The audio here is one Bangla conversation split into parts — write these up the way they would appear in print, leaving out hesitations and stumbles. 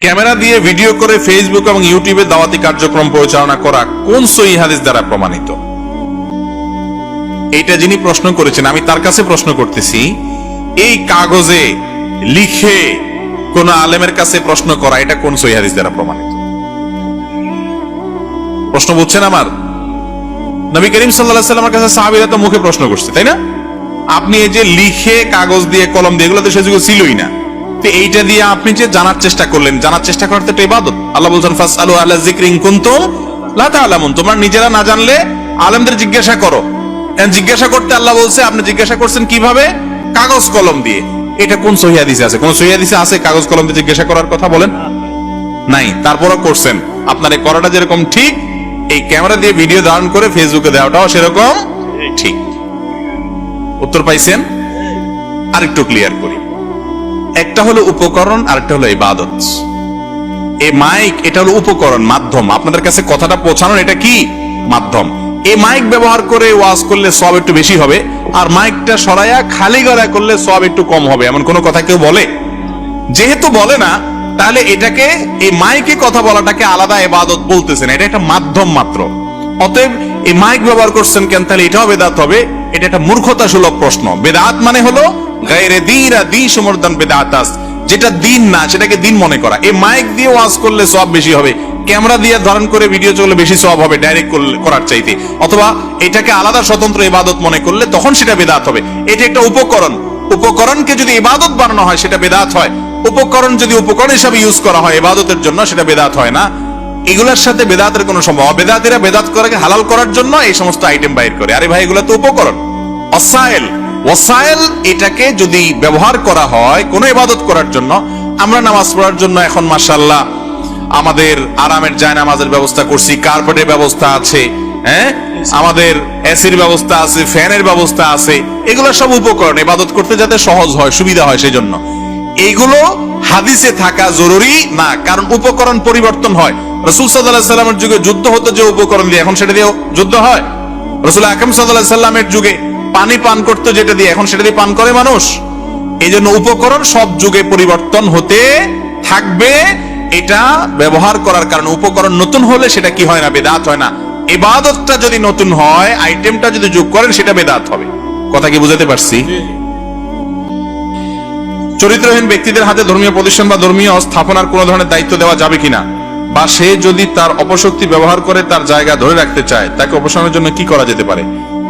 ক্যামেরা দিয়ে ভিডিও করে ফেসবুক এবং ইউটিউবে দাওয়াতি কার্যক্রম পরিচালনা করা কোন সহিহ হাদিস দ্বারা প্রমাণিত? এটা যিনি প্রশ্ন করেছেন আমি তার কাছে প্রশ্ন করতেছি, এই কাগজে লিখে কোন আলেমের কাছে প্রশ্ন করা এটা কোন সহিহ হাদিস দ্বারা প্রমাণিত? প্রশ্ন বুঝছেন আমার? নবী করিম সাল্লাল্লাহু আলাইহি ওয়াসাল্লামের কাছে সাহাবীরা তো মুখে প্রশ্ন করছে, তাই না? আপনি এই যে লিখে কাগজ দিয়ে কলম দিয়ে এগুলো তো সে যুগে ছিলই না, তো এইটা দিয়ে আপনি যে জানার চেষ্টা করলেন, জানার চেষ্টা করতে একটা ইবাদত। আল্লাহ বলছেন ফাসআলু আলা যিকরি ইন কুনতুম লা তা'লামুন, তোমরা নিজেরা না জানলে আলেমদের জিজ্ঞাসা করো। জিজ্ঞাসা করতে আল্লাহ বলছে, আপনি জিজ্ঞাসা করছেন কিভাবে? কাগজ কলম দিয়ে। এটা কোন সহিহ হাদিসে আছে? কোন সহিহ হাদিসে আছে কাগজ কলম দিয়ে জিজ্ঞাসা করার কথা? বলেন নাই, তারপরও করছেন। আপনার এই করাটা যেরকম ঠিক, এই ক্যামেরা দিয়ে ভিডিও ধারণ করে ফেসবুকে দেওয়াটাও সেরকম ঠিক। উত্তর পাইছেন? আরেকটু ক্লিয়ার করি, একটা হলো উপকরণ, আরেকটা হলো ইবাদত। এই মাইক এটা হলো উপকরণ, মাধ্যম। আপনাদের কাছে কথাটা পৌঁছানোর এটা কি মাধ্যম। এই মাইক ব্যবহার করে ওয়াজ করলে সওয়াব একটু বেশি হবে, আর মাইকটা সরাইয়া খালি গলায় করলে সওয়াব একটু কম হবে, এমন কোন কথা কেউ বলে? যেহেতু বলে না, তাহলে এটাকে, এই মাইকে কথা বলাটাকে আলাদা ইবাদত বলতেছেন, এটা একটা মাধ্যম মাত্র। অতএব এই মাইক ব্যবহার করছেন কেন, তাহলে এটাও বেদাত হবে? এটা একটা মূর্খতা সুলভ প্রশ্ন। বেদাত মানে হলো গায়রে দীরা দী সমর্দন বেদাতাস, যেটা দিন না সেটাকে দিন মনে করা। এই মাইক দিয়ে ওয়াজ করলে সওয়াব বেশি হবে, ক্যামেরা দিয়ে ধারণ করে ভিডিও চললে বেশি সওয়াব হবে ডাইরেক্ট করার চাইতে। অথবা এটাকে আলাদা স্বতন্ত্র ইবাদত মনে করলে তখন সেটা বেদাত হবে। এটা একটা উপকরণ, উপকরণকে যদি ইবাদত বানানো হয় সেটা বেদাত হয়। উপকরণ যদি উপকরণ হিসাবে ইউজ করা হয় ইবাদতের জন্য, সেটা বেদাত হয় না। এগুলোর সাথে বেদাতের কোনো সম্ভব, বেদাতীরা বেদাত করাকে হালাল করার জন্য এই সমস্ত আইটেম বাইর করে। আরে ভাই, এগুলো তো উপকরণ, ওয়াসাইল। ওয়াসাইল এটাকে যদি ব্যবহার করা হয় কোন ইবাদত করার জন্য, আমরা নামাজ পড়ার জন্য এখন মাশাআল্লাহ আমাদের আরামের জায়নামাজের ব্যবস্থা করছি, কার্পেটের ব্যবস্থা আছে, হ্যাঁ, আমাদের এসির ব্যবস্থা আছে, ফ্যানের ব্যবস্থা আছে। এগুলো সব উপকরণ, ইবাদত করতে যাতে সহজ হয়, সুবিধা হয় সেই জন্য। এইগুলো হাদিসে থাকা জরুরি না, কারণ উপকরণ পরিবর্তন হয়। রাসূল সাল্লাল্লাহু আলাইহি সাল্লামের যুগে যুদ্ধ হতো যে উপকরণ দিয়ে, এখন সেটা দিয়ে যুদ্ধ হয়? রাসূল আকরাম সাল্লাল্লাহু আলাইহি সাল্লামের যুগে পানি পান করতে যেটা দিয়ে, এখন সেটা দিয়ে পান করে মানুষ। এই জন্য উপকরণ সব যুগে পরিবর্তন হতে থাকবে। এটা ব্যবহার করার কারণে উপকরণ নতুন হলে সেটা কি হয় না? বেদাত হয় না। ইবাদতটা যদি নতুন হয়, আইটেমটা যদি যোগ করেন, সেটা বেদাত হবে। কথা কি বুঝাতে পারছি? চরিত্রহীন ব্যক্তিদের হাতে ধর্মীয় প্রতিষ্ঠান বা ধর্মীয় স্থাপনার কোন ধরনের দায়িত্ব দেওয়া যাবে কিনা, বা সে যদি তার অপশক্তি ব্যবহার করে তার জায়গা ধরে রাখতে চায়, তাকে অপসারণের জন্য কি করা যেতে পারে?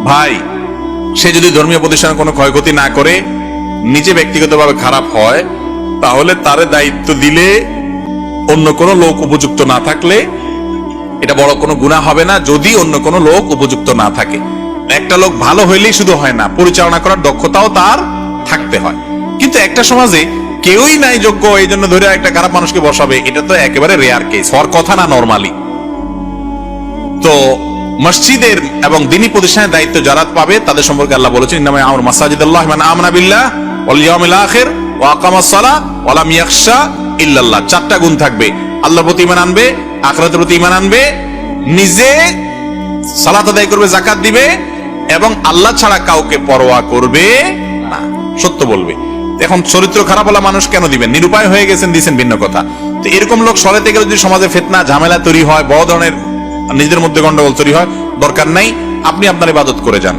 ভাই, সে যদি ধর্মীয় প্রতিষ্ঠানের কোনো ক্ষয়ক্ষতি না করে, নিজে ব্যক্তিগতভাবে খারাপ হয়, তাহলে তার দায়িত্ব দিলে অন্য কোনো লোক উপযুক্ত না থাকলে এটা বড় কোনো গুনাহ হবে না, যদি অন্য কোনো লোক উপযুক্ত না থাকে। একটা লোক ভালো হইলেই শুধু হয় না, পরিচালনা করার দক্ষতাও তার থাকতে হয়। কিন্তু একটা সমাজে কেউই নাই যোগ্য, এই জন্য ধরে একটা খারাপ মানুষকে বসাবে, এটা তো একেবারে রেয়ার কেস, হওয়ার কথা না নরমালি। তো মসজিদের এবং দ্বীনী প্রতিষ্ঠানের দায়িত্ব যারা পাবে তাদের সম্পর্কে আল্লাহ বলেছেন, ইন্নামা ইয়ামুরু মাসাজিদাল্লাহ মান আমানা বিল্লাহ ওয়াল ইয়াউমিল আখির ওয়া আকামাস সালাহ ওয়া লাম ইয়াখশা ইল্লাল্লাহ। চারটা গুণ থাকবে: আল্লাহর প্রতি ঈমান আনবে, আখিরাতের প্রতি ঈমান আনবে, নিজে সালাত আদায় করবে, যাকাত দিবে, এবং আল্লাহ ছাড়া কাউকে পরোয়া করবে না, সত্য বলবে। এখন চরিত্র খারাপ হলে মানুষ কেন দিবেন? নিরুপায় হয়ে গেছেন, দিয়েছেন ভিন্ন কথা। তো এরকম লোক সরাতে গেলে যদি সমাজে ফিতনা ঝামেলা তৈরি হয়, বড় ধরনের নিজেদের মধ্যে গন্ডগোল তৈরি হয়, দরকার নাই, আপনি আপনার ইবাদত করে যান।